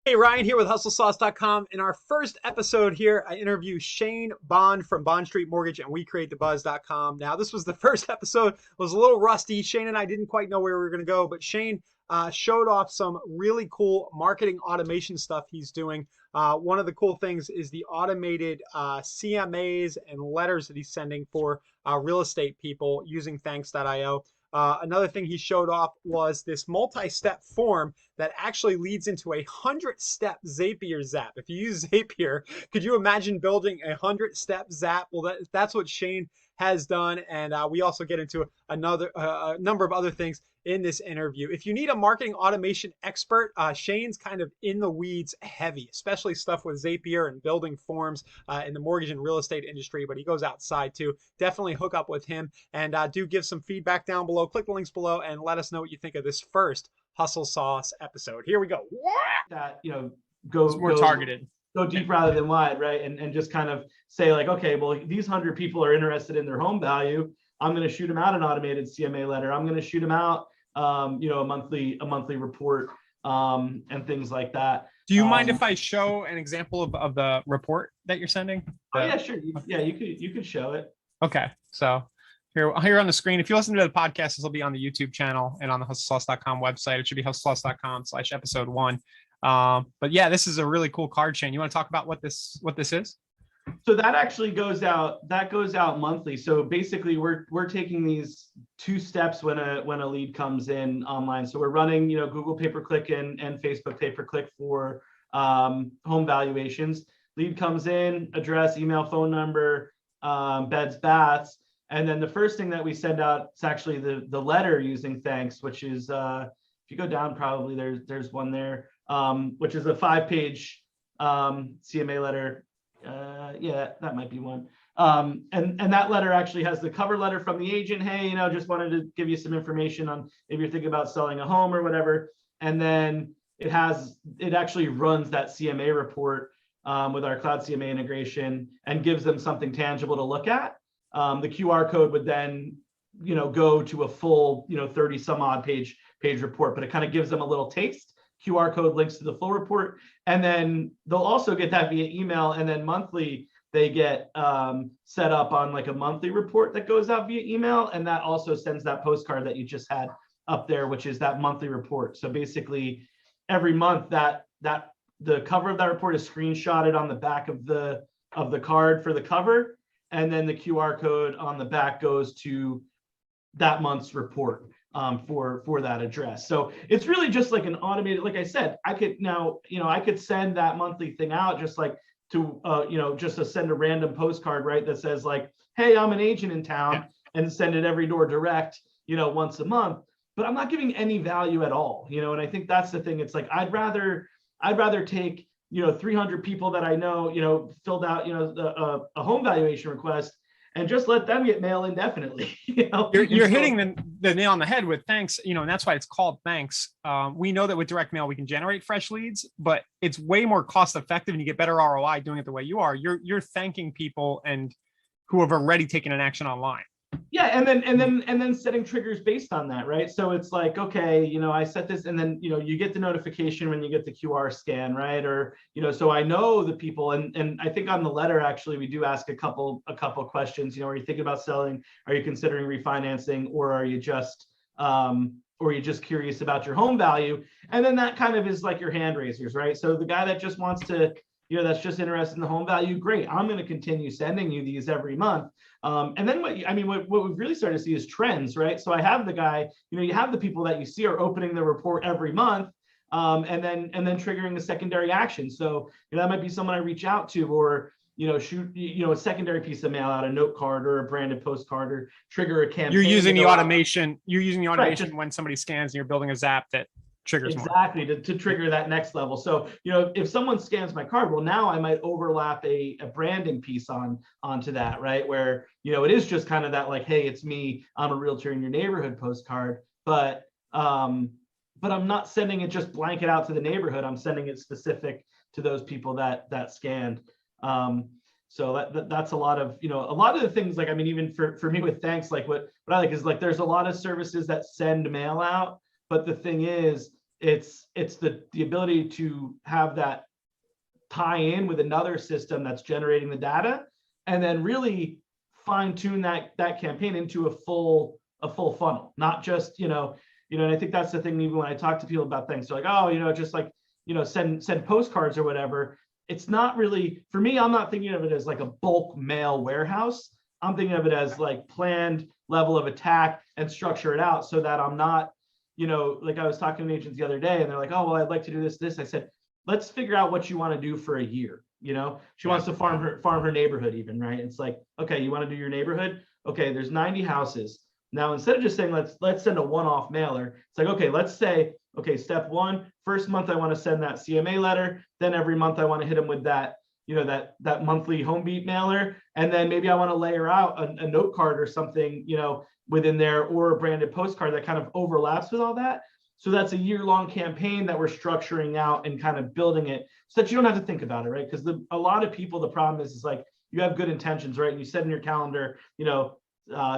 Hey, Ryan here with HustleSauce.com. In our first episode here, I interview Shane Bond from Bond Street Mortgage and WeCreateTheBuzz.com. Now, this was the first episode, was a little rusty. Shane and I didn't quite know where we were going to go, but Shane showed off some really cool marketing automation stuff he's doing. One of the cool things is the automated CMAs and letters that he's sending for real estate people using Thanks.io. Another thing he showed off was this multi-step form that actually leads into a 100-step Zapier Zap. If you use Zapier, could you imagine building a 100-step Zap? Well, that's what Shane has done, and we also get into a number of other things in this interview. If you need a marketing automation expert, Shane's kind of in the weeds heavy, especially stuff with Zapier and building forms in the mortgage and real estate industry, but he goes outside too. Definitely hook up with him, and do give some feedback down below. Click the links below and let us know what you think of this first Hustle Sauce episode. Here we go. That, It's more targeted. Go deep rather than wide, right? And just kind of say like, okay, well, these 100 people are interested in their home value. I'm going to shoot them out an automated CMA letter. I'm going to shoot them out, a monthly report, and things like that. Do you mind if I show an example of the report that you're sending? Oh yeah, sure. Yeah, you could show it. Okay, so here on the screen, if you listen to the podcast, this will be on the YouTube channel and on the hustlesauce.com website. It should be hustlesauce.com/episode 1. But yeah, this is a really cool card chain. You want to talk about what this is? So that actually goes out monthly. So basically we're taking these 2 steps when a lead comes in online. So we're running, Google pay-per-click and Facebook pay-per-click for home valuations. Lead comes in, address, email, phone number, beds, baths. And then the first thing that we send out is actually the letter using Thanks, which is, if you go down, probably there's one there, which is a 5-page CMA letter. Yeah, that might be one. And that letter actually has the cover letter from the agent. Hey, just wanted to give you some information on if you're thinking about selling a home or whatever. And then it actually runs that CMA report with our Cloud CMA integration and gives them something tangible to look at. The QR code would then, go to a full, 30 some odd page report, but it kind of gives them a little taste. QR code links to the full report, and then they'll also get that via email, and then monthly they get set up on like a monthly report that goes out via email, and that also sends that postcard that you just had up there, which is that monthly report. So basically every month that the cover of that report is screenshotted on the back of the card for the cover, and then the QR code on the back goes to that month's report for that address. So it's really just like an automated, like I said, I could send that monthly thing out just like to, just to send a random postcard, right? That says like, hey, I'm an agent in town, and send it every door direct, once a month, but I'm not giving any value at all, and I think that's the thing. It's like, I'd rather take, 300 people that I know, filled out, a home valuation request, and just let them get mail indefinitely. You're hitting the nail on the head with Thanks, and that's why it's called Thanks. We know that with direct mail, we can generate fresh leads, but it's way more cost effective and you get better ROI doing it the way you are. You're thanking people and who have already taken an action online. Yeah, and then setting triggers based on that, right? So it's like, okay, I set this, and then you get the notification when you get the QR scan, right? Or so I know the people, and I think on the letter actually we do ask a couple questions. Are you thinking about selling? Are you considering refinancing, or are you just curious about your home value? And then that kind of is like your hand raisers, right? So the guy that just wants to, that's just interested in the home value, great. I'm going to continue sending you these every month. And then what we've really started to see is trends, right? So I have the guy, you have the people that you see are opening the report every month, and then triggering a secondary action. So that might be someone I reach out to, or shoot a secondary piece of mail out, a note card or a branded postcard, or trigger a campaign. You're using the automation. Right, when somebody scans and you're building a Zap that triggers exactly more. to trigger that next level. So if someone scans my card, well, now I might overlap a branding piece onto that, right? Where it is just kind of that like, hey, it's me, I'm a realtor in your neighborhood postcard, but I'm not sending it just blanket out to the neighborhood. I'm sending it specific to those people that scanned. So that's a lot of the things, like, even for me with Thanks, like what I like is like there's a lot of services that send mail out, but the thing is it's the ability to have that tie in with another system that's generating the data, and then really fine tune that campaign into a full funnel, not just, and I think that's the thing, even when I talk to people about things, they're like, oh, just like, send postcards or whatever. It's not really, for me, I'm not thinking of it as like a bulk mail warehouse. I'm thinking of it as like planned level of attack and structure it out so that I'm not, like I was talking to agents the other day and they're like, oh, well, I'd like to do this. I said, let's figure out what you want to do for a year. She wants to farm her neighborhood even, right? It's like, okay, you want to do your neighborhood? Okay, there's 90 houses. Now, instead of just saying, let's send a one-off mailer, it's like, okay, let's say, okay, step one, first month I want to send that CMA letter. Then every month I want to hit them with that, that monthly home beat mailer. And then maybe I want to layer out a note card or something, within there, or a branded postcard that kind of overlaps with all that. So that's a year-long campaign that we're structuring out and kind of building it so that you don't have to think about it, right? Because a lot of people, the problem is like, you have good intentions, right? And you set in your calendar,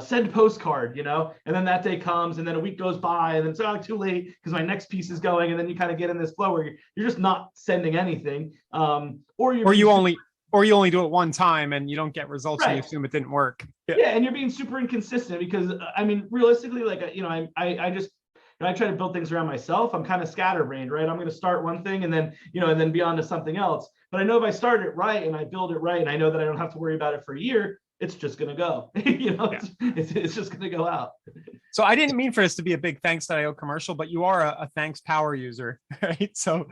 send postcard, and then that day comes and then a week goes by and then it's too late because my next piece is going. And then you kind of get in this flow where you're just not sending anything. Or you only do it one time and you don't get results, right, and you assume it didn't work. Yeah. And you're being super inconsistent because realistically, like, I try to build things around myself. I'm kind of scatterbrained, right? I'm going to start one thing and then, and then be on to something else. But I know if I start it right and I build it right, and I know that I don't have to worry about it for a year, it's just going to go, it's just going to go out. So I didn't mean for this to be a big Thanks.io commercial, but you are a Thanks power user, right? So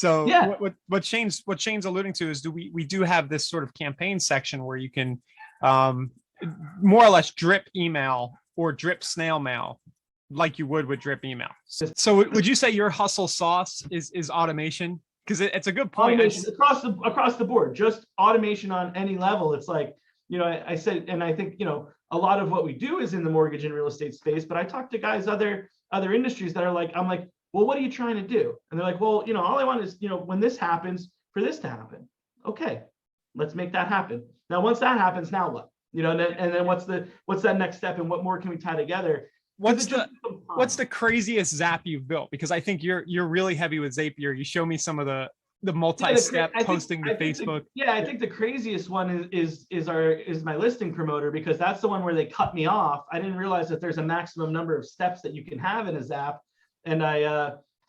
yeah. What Shane's alluding to is we do have this sort of campaign section where you can more or less drip email or drip snail mail like you would with drip email. So would you say your hustle sauce is automation? Because it's a good point. Automation across the board, just automation on any level. It's like, I said, and I think, a lot of what we do is in the mortgage and real estate space, but I talk to guys, other industries that are like, I'm like, well, what are you trying to do? And they're like, well, all I want is, when this happens, for this to happen. Okay, let's make that happen. Now, once that happens, now what? And then what's that next step and what more can we tie together? What's the craziest Zap you've built? Because I think you're really heavy with Zapier. You show me some of the multi-step posting to Facebook. I think the craziest one is my listing promoter, because that's the one where they cut me off. I didn't realize that there's a maximum number of steps that you can have in a Zap, and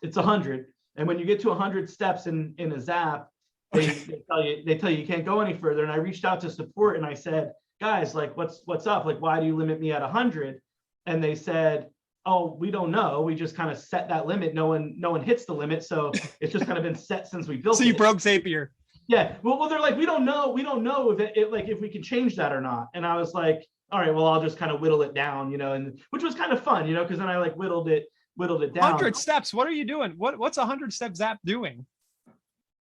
it's 100. And when you get to 100 steps in a Zap, they tell you can't go any further. And I reached out to support and I said, guys, like, what's up? Like, why do you limit me at 100? And they said, oh, we don't know. We just kind of set that limit. No one hits the limit. So it's just kind of been set since we built it. So you broke Zapier. Yeah. Well, they're like, we don't know if we can change that or not. And I was like, all right, well, I'll just kind of whittle it down, and which was kind of fun, because then I like whittled it down. 100 steps. What are you doing? What's 100 step Zap doing?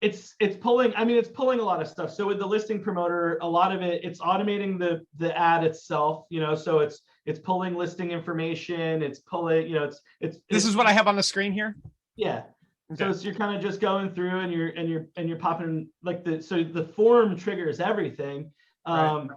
It's pulling a lot of stuff. So with the listing promoter, a lot of it, it's automating the ad itself, so it's pulling listing information, it's pulling, this is what I have on the screen here. Yeah. Okay. So you're kind of just going through and you're popping like the form triggers everything. Right.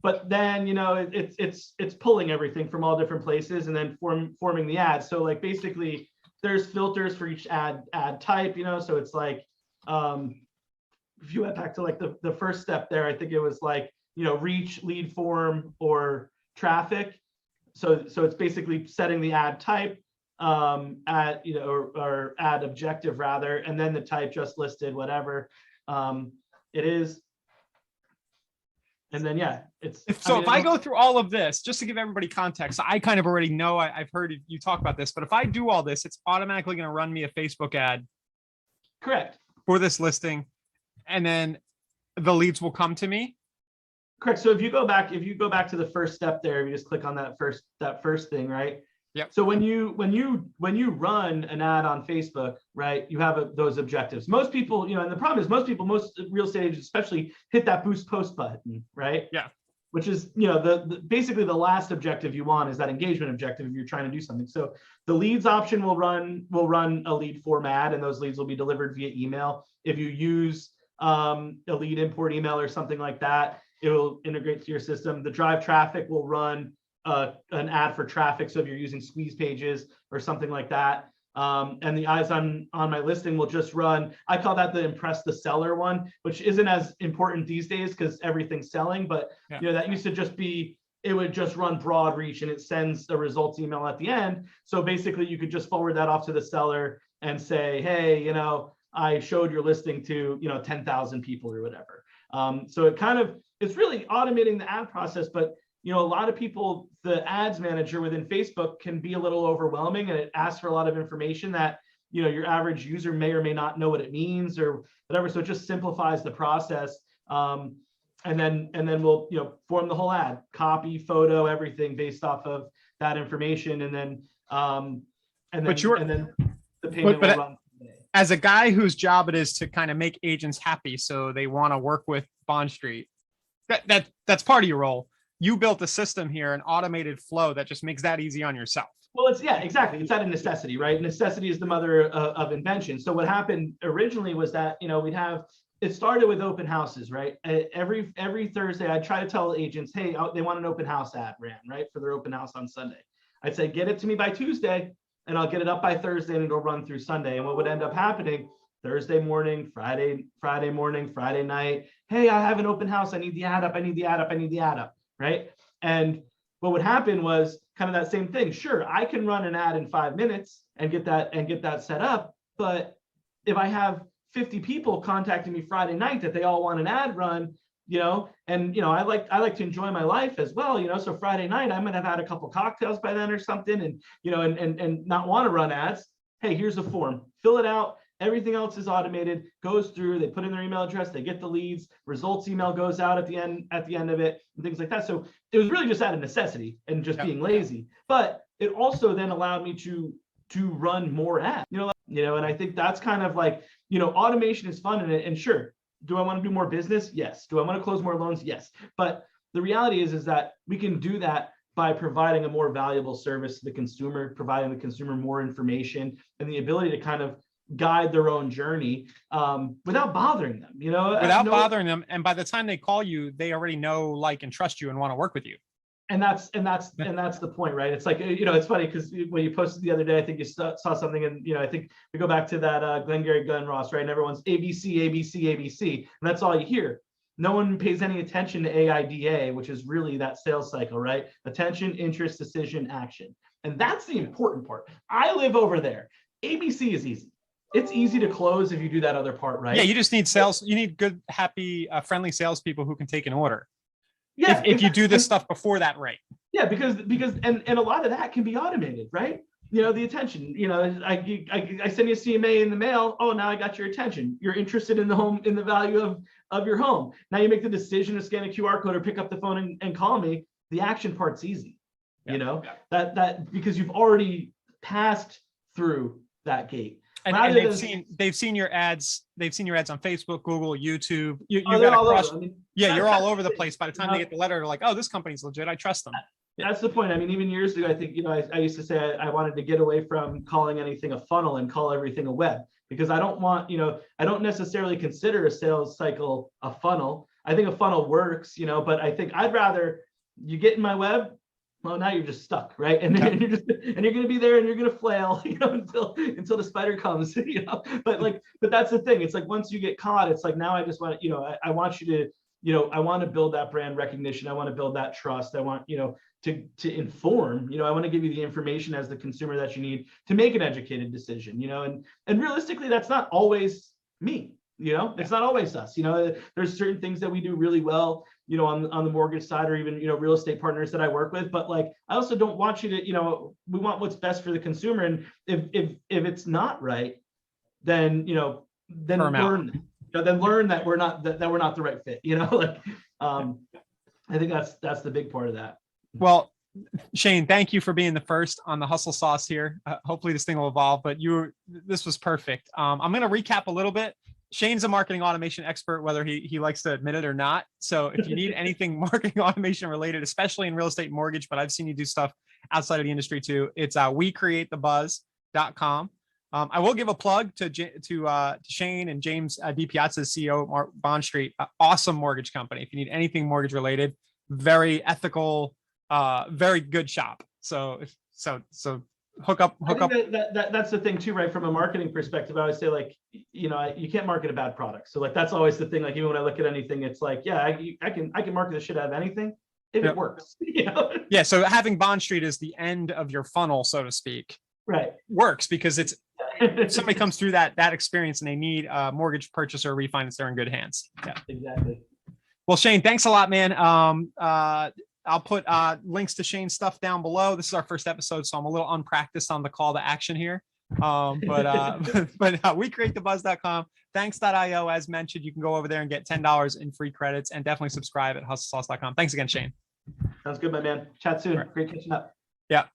But then, it's pulling everything from all different places and then forming the ad. So like basically there's filters for each ad type, so it's like, if you went back to like the first step there, I think it was like, reach, lead form, or traffic. So it's basically setting the ad type, ad, or ad objective rather, and then the type just listed, whatever it is. And then, if I go through all of this, just to give everybody context, I kind of already know, I've heard you talk about this, but if I do all this, it's automatically going to run me a Facebook ad. Correct. For this listing, and then the leads will come to me. Correct. So if you go back to the first step there, you just click on that first thing, right? Yep. So when you run an ad on Facebook, right, you have those objectives. Most people, and the problem is most real estate agents especially hit that boost post button, right? Yeah. Which is, basically the last objective you want is that engagement objective if you're trying to do something. So the leads option will run a lead form ad, and those leads will be delivered via email. If you use a lead import email or something like that, it will integrate to your system. The drive traffic will run an ad for traffic. So if you're using squeeze pages or something like that, And the eyes on my listing will just run. I call that the impress the seller one, which isn't as important these days because everything's selling. But that used to just be, it would just run broad reach and it sends the results email at the end. So basically you could just forward that off to the seller and say, hey, I showed your listing to 10,000 people or whatever. So it's really automating the ad process, but a lot of people, the ads manager within Facebook can be a little overwhelming, and it asks for a lot of information that, your average user may or may not know what it means or whatever. So it just simplifies the process. And then we'll, form the whole ad, copy, photo, everything based off of that information. And then the payment will run. As a guy whose job it is to kind of make agents happy, so they want to work with Bond Street, that's part of your role. You built a system here, an automated flow that just makes that easy on yourself. Well, exactly. It's out of necessity, right? Necessity is the mother of invention. So what happened originally was that, it started with open houses, right? Every Thursday, I'd try to tell agents, hey, they want an open house ad ran, right? For their open house on Sunday. I'd say, get it to me by Tuesday and I'll get it up by Thursday and it'll run through Sunday. And what would end up happening, Thursday morning, Friday morning, Friday night, hey, I have an open house. I need the ad up. Right. And what would happen was kind of that same thing. Sure, I can run an ad in 5 minutes and get that set up. But if I have 50 people contacting me Friday night that they all want an ad run, I like to enjoy my life as well, so Friday night I might have had a couple cocktails by then or something and and not want to run ads. Hey, here's a form, fill it out. Everything else is automated, goes through, they put in their email address, they get the leads, results email goes out at the end of it, and things like that. So it was really just out of necessity and just being lazy. But it also then allowed me to run more ads, and I think that's kind of like, automation is fun and sure. Do I want to do more business? Yes. Do I want to close more loans? Yes. But the reality is that we can do that by providing a more valuable service to the consumer, providing the consumer more information and the ability to kind of guide their own journey without bothering them, bothering them. And by the time they call you, they already know, like, and trust you and want to work with you. And that's the point, right? It's like, it's funny because when you posted the other day, I think you saw something and, I think we go back to that Glengarry Glen Ross, right? And everyone's ABC, ABC, ABC. And that's all you hear. No one pays any attention to AIDA, which is really that sales cycle, right? Attention, interest, decision, action. And that's the important part. I live over there. ABC is easy. It's easy to close if you do that other part, right? Yeah, you just need sales. You need good, happy, friendly salespeople who can take an order. Yeah, if you do this stuff before that, right? Yeah, because and a lot of that can be automated, right? The attention. I send you a CMA in the mail. Oh, now I got your attention. You're interested in the value of your home. Now you make the decision to scan a QR code or pick up the phone and call me. The action part's easy. That because you've already passed through that gate. And they've seen your ads. They've seen your ads on Facebook, Google, YouTube. You're all over the place. By the time they get the letter, they're like, "Oh, this company's legit. I trust them." That's the point. I mean, even years ago, I think I used to say I wanted to get away from calling anything a funnel and call everything a web because I don't want I don't necessarily consider a sales cycle a funnel. I think a funnel works, but I think I'd rather you get in my web. Well, now you're just stuck, right? And then you're going to be there and you're going to flail, until the spider comes, But that's the thing. It's like once you get caught, it's like now I just want, I want you to, I want to build that brand recognition. I want to build that trust. I want, to inform. I want to give you the information as the consumer that you need to make an educated decision. And realistically, that's not always me. It's not always us. There's certain things that we do really well, on the mortgage side or even, real estate partners that I work with. But like, I also don't want you to, we want what's best for the consumer. And if it's not right, then, then learn, then learn that we're not, that we're not the right fit, I think that's the big part of that. Well, Shane, thank you for being the first on the hustle sauce here. Hopefully this thing will evolve, but this was perfect. I'm going to recap a little bit. Shane's a marketing automation expert, whether he likes to admit it or not. So if you need anything marketing automation related, especially in real estate and mortgage, but I've seen you do stuff outside of the industry too. It's wecreatethebuzz.com. I will give a plug to Shane and James DiPiazza, CEO of Bond Street, awesome mortgage company. If you need anything mortgage related, very ethical, very good shop. So hook up. I think that's the thing too, right? From a marketing perspective, I always say like, you know, you can't market a bad product. So like, that's always the thing. Like even when I look at anything, it's like, yeah, I can market the shit out of anything if it works. You know? Yeah. So having Bond Street as the end of your funnel, so to speak, right, works because it's if somebody comes through that experience and they need a mortgage purchase or refinance, they're in good hands. Yeah, exactly. Well, Shane, thanks a lot, man. I'll put links to Shane's stuff down below. This is our first episode, so I'm a little unpracticed on the call to action here. But WeCreateTheBuzz.com, thanks.io, as mentioned, you can go over there and get $10 in free credits, and definitely subscribe at hustlesauce.com. Thanks again, Shane. Sounds good, my man. Chat soon. Right. Great catching up. Yeah.